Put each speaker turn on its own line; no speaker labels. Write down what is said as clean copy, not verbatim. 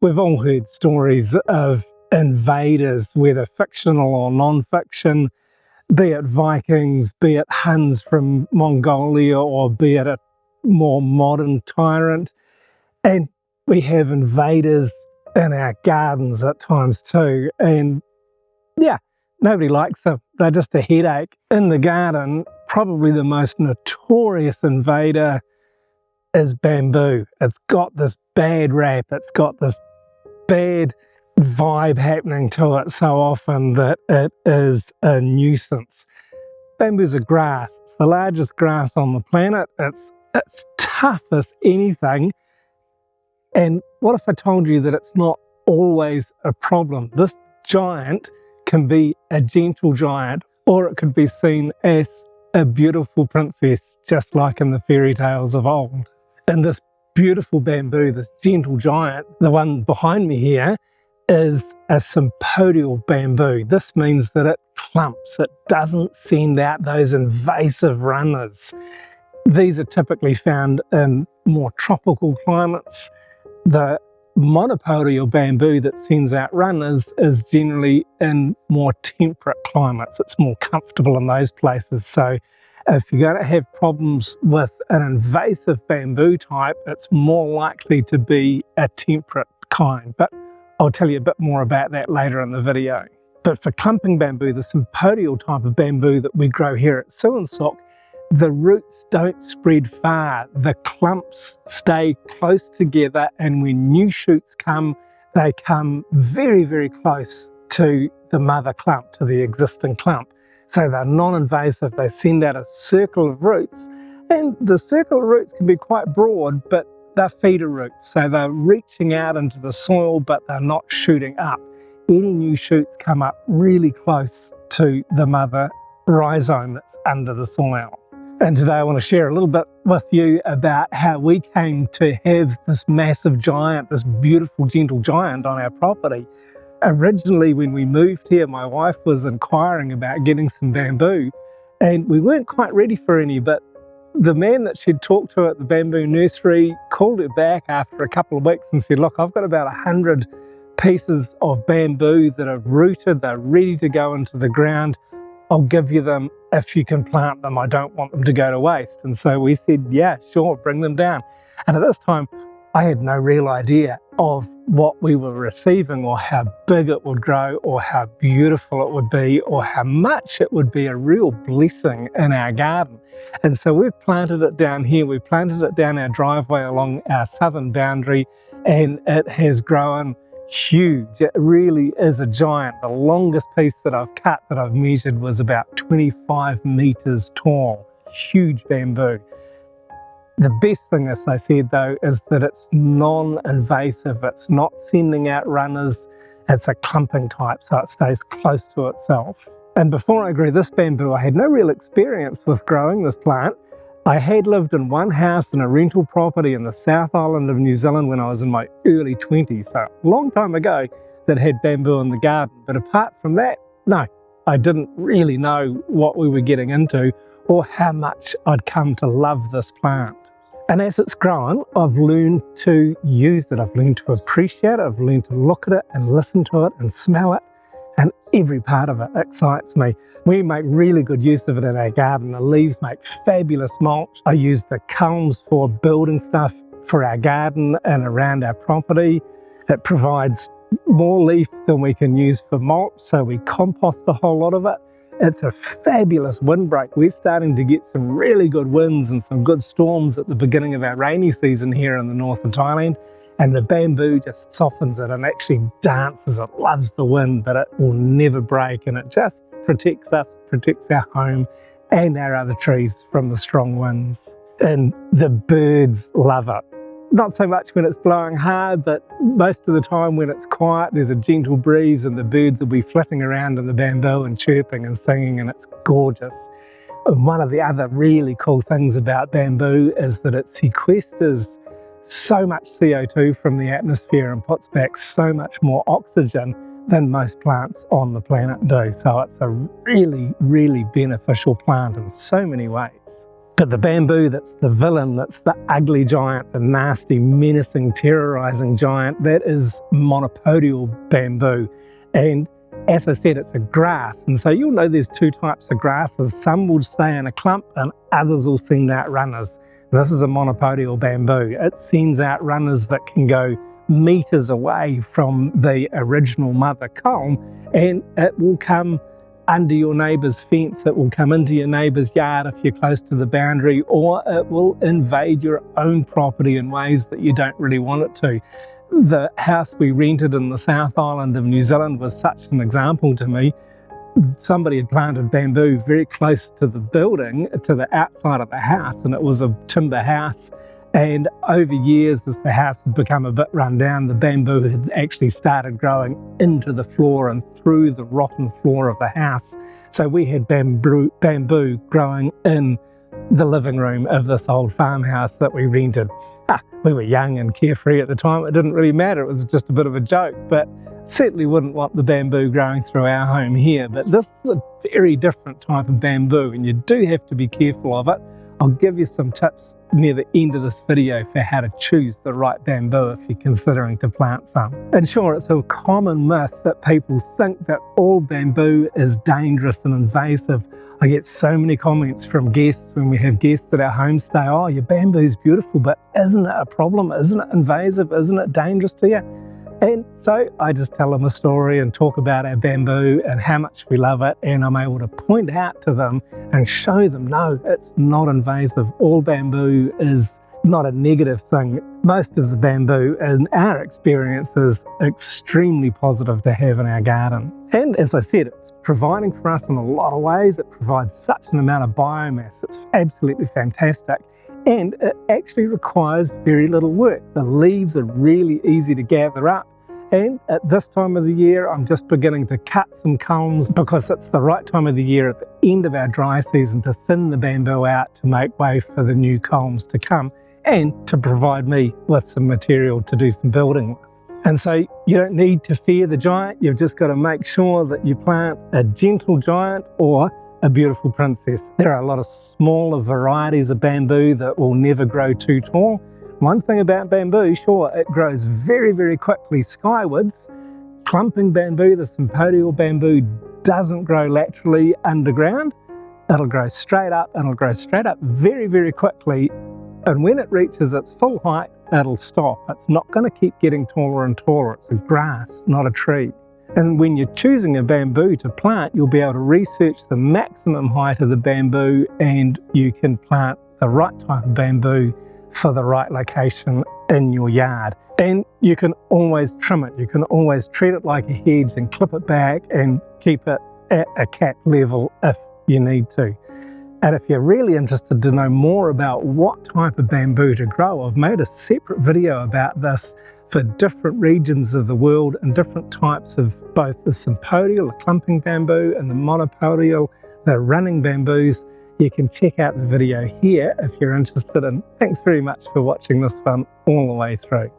We've all heard stories of invaders, whether fictional or non-fiction, be it Vikings, be it Huns from Mongolia, or be it a more modern tyrant. And we have invaders in our gardens at times too. And yeah, nobody likes them. They're just a headache. In the garden, probably the most notorious invader is bamboo. It's got this bad rap. It's got this bad vibe happening to it so often that it is a nuisance. Bamboo's a grass. It's the largest grass on the planet. It's tough as anything. And what if I told you that it's not always a problem? This giant can be a gentle giant, or it could be seen as a beautiful princess, just like in the fairy tales of old. And this beautiful bamboo, this gentle giant, the one behind me here, is a sympodial bamboo. This means that it clumps. It doesn't send out those invasive runners. These are typically found in more tropical climates. The monopodial bamboo that sends out runners is generally in more temperate climates. It's more comfortable in those places. So if you're going to have problems with an invasive bamboo type, it's more likely to be a temperate kind. But I'll tell you a bit more about that later in the video. But for clumping bamboo, the sympodial type of bamboo that we grow here at Suinsok, the roots don't spread far. The clumps stay close together, and when new shoots come, they come very, very close to the mother clump, to the existing clump. So they're non-invasive. They send out a circle of roots, and the circle of roots can be quite broad, but they're feeder roots. So they're reaching out into the soil, but they're not shooting up. Any new shoots come up really close to the mother rhizome that's under the soil. And today I want to share a little bit with you about how we came to have this massive giant, this beautiful gentle giant on our property. Originally, when we moved here, my wife was inquiring about getting some bamboo, and we weren't quite ready for any, but the man that she'd talked to at the bamboo nursery called her back after a couple of weeks and said, look, I've got about 100 pieces of bamboo that are rooted, they're ready to go into the ground. I'll give you them if you can plant them. I don't want them to go to waste. And so we said, yeah, sure, bring them down. And at this time, I had no real idea of what we were receiving, or how big it would grow, or how beautiful it would be, or how much it would be a real blessing in our garden. And so we've planted it down here. We planted it down our driveway along our southern boundary, and it has grown huge. It really is a giant. The longest piece that I've cut, that I've measured, was about 25 meters tall. Huge bamboo. The best thing, as I said though, is that it's non-invasive. It's not sending out runners. It's a clumping type, so it stays close to itself. And before I grew this bamboo, I had no real experience with growing this plant. I had lived in one house in a rental property in the South Island of New Zealand when I was in my early 20s, so a long time ago, that had bamboo in the garden. But apart from that, no, I didn't really know what we were getting into or how much I'd come to love this plant. And as it's grown, I've learned to use it. I've learned to appreciate it. I've learned to look at it and listen to it and smell it. And every part of it excites me. We make really good use of it in our garden. The leaves make fabulous mulch. I use the culms for building stuff for our garden and around our property. It provides more leaf than we can use for mulch, so we compost a whole lot of it. It's a fabulous windbreak. We're starting to get some really good winds and some good storms at the beginning of our rainy season here in the Northern Thailand. And the bamboo just softens it and actually dances. It loves the wind, but it will never break. And it just protects us, protects our home and our other trees from the strong winds. And the birds love it. Not so much when it's blowing hard, but most of the time when it's quiet, there's a gentle breeze and the birds will be flitting around in the bamboo and chirping and singing, and it's gorgeous. And one of the other really cool things about bamboo is that it sequesters so much CO2 from the atmosphere and puts back so much more oxygen than most plants on the planet do. So it's a really, really beneficial plant in so many ways. But the bamboo that's the villain, that's the ugly giant, the nasty, menacing, terrorizing giant, that is monopodial bamboo. And as I said, it's a grass. And so you'll know there's two types of grasses. Some will stay in a clump and others will send out runners. This is a monopodial bamboo. It sends out runners that can go meters away from the original mother culm, and it will come under your neighbour's fence, it will come into your neighbour's yard if you're close to the boundary, or it will invade your own property in ways that you don't really want it to. The house we rented in the South Island of New Zealand was such an example to me. Somebody had planted bamboo very close to the building, to the outside of the house, and it was a timber house. And over years, as the house had become a bit run down, the bamboo had actually started growing into the floor and through the rotten floor of the house. So we had bamboo growing in the living room of this old farmhouse that we rented. We were young and carefree at the time. It didn't really matter. It was just a bit of a joke, but certainly wouldn't want the bamboo growing through our home here. But this is a very different type of bamboo, and you do have to be careful of it. I'll give you some tips near the end of this video for how to choose the right bamboo if you're considering to plant some. And sure, it's a common myth that people think that all bamboo is dangerous and invasive. I get so many comments from guests when we have guests at our homestay, oh, your bamboo's beautiful, but isn't it a problem? Isn't it invasive? Isn't it dangerous to you? And so I just tell them a story and talk about our bamboo and how much we love it, and I'm able to point out to them and show them, no, it's not invasive. All bamboo is not a negative thing. Most of the bamboo, in our experience, is extremely positive to have in our garden. And as I said, it's providing for us in a lot of ways. It provides such an amount of biomass. It's absolutely fantastic. And it actually requires very little work. The leaves are really easy to gather up. And at this time of the year, I'm just beginning to cut some culms because it's the right time of the year at the end of our dry season to thin the bamboo out to make way for the new culms to come and to provide me with some material to do some building with. And so you don't need to fear the giant. You've just got to make sure that you plant a gentle giant or a beautiful princess. There are a lot of smaller varieties of bamboo that will never grow too tall. One thing about bamboo, sure, it grows very, very quickly skywards. Clumping bamboo, the sympodial bamboo, doesn't grow laterally underground. It'll grow straight up, and it'll grow straight up very, very quickly. And when it reaches its full height, it'll stop. It's not going to keep getting taller and taller. It's a grass, not a tree. And when you're choosing a bamboo to plant, you'll be able to research the maximum height of the bamboo, and you can plant the right type of bamboo for the right location in your yard. And you can always trim it. You can always treat it like a hedge and clip it back and keep it at a cap level if you need to. And if you're really interested to know more about what type of bamboo to grow, I've made a separate video about this for different regions of the world and different types of both the sympodial, the clumping bamboo, and the monopodial, the running bamboos. You can check out the video here if you're interested, and thanks very much for watching this one all the way through.